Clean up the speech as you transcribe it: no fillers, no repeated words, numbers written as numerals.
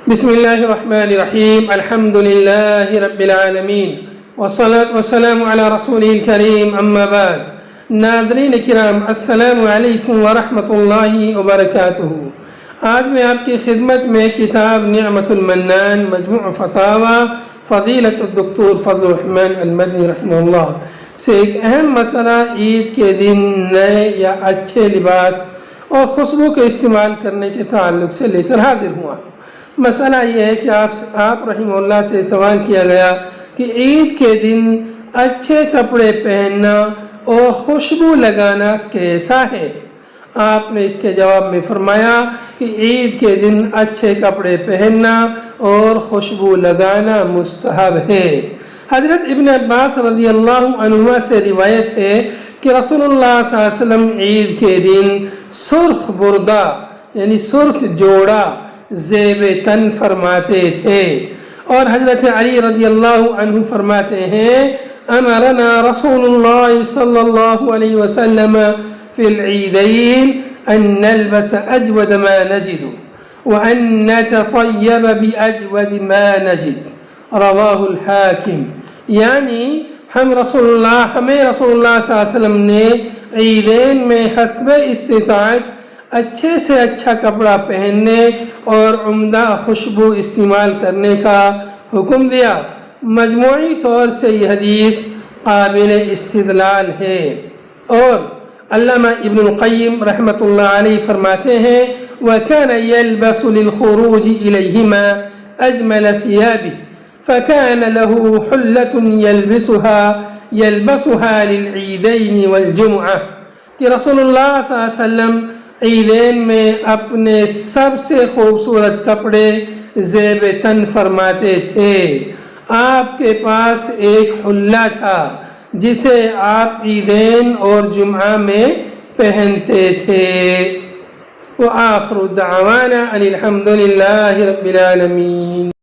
بسم اللہ الرحمن الرحیم الحمد للہ رب العالمین والصلاة والسلام علی رسولہ الکریم اما بعد۔ ناظرین کرام السلام علیکم ورحمۃ اللہ وبرکاتہ۔ آج میں آپ کی خدمت میں کتاب نعمت المنان مجموع فتاوی فضیلت الدکتور فضل الرحمن المدنی رحمہ اللہ سے ایک اہم مسئلہ عید کے دن نئے یا اچھے لباس اور خوشبو کے استعمال کرنے کے تعلق سے لے کر حاضر ہوا۔ مسئلہ یہ ہے کہ آپ رحمہ اللہ سے سوال کیا گیا کہ عید کے دن اچھے کپڑے پہننا اور خوشبو لگانا کیسا ہے؟ آپ نے اس کے جواب میں فرمایا کہ عید کے دن اچھے کپڑے پہننا اور خوشبو لگانا مستحب ہے۔ حضرت ابن عباس رضی اللہ عنہما سے روایت ہے کہ رسول اللہ صلی اللہ علیہ وسلم عید کے دن سرخ بردہ یعنی سرخ جوڑا زیب تن فرماتے تھے، اور حضرت علی رضی اللہ عنہ فرماتے ہیں امرنا رسول اللہ صلی اللہ علیہ وسلم فی العیدین ان نلبس اجود ما نجد وان نتطیب باجود ما نجد رواہ الحاکم۔ یعنی ہمیں رسول اللہ صلی اللہ علیہ وسلم نے عیدین میں حسب استطاعت اچھے سے اچھا کپڑا پہننے اور عمدہ خوشبو استعمال کرنے کا حکم دیا۔ مجموعی طور سے یہ حدیث قابل استدلال ہے، اور علامہ ابن القیم رحمۃ اللہ علیہ فرماتے ہیں وَكَانَ يَلْبَسُ لِلْخُرُوجِ إِلَيْهِمَا أَجْمَلَ ثِيَابِهِ فَكَانَ لَهُ حُلَّةٌ يَلْبَسُهَا لِلْعِيدَيْنِ وَالْجُمُعَةِ کہ رسول اللہ صلی اللہ علیہ وسلم عیدین میں اپنے سب سے خوبصورت کپڑے زیب تن فرماتے تھے۔ آپ کے پاس ایک حلہ تھا جسے آپ عیدین اور جمعہ میں پہنتے تھے۔ وآخر دعوانا ان الحمد للہ رب العالمین۔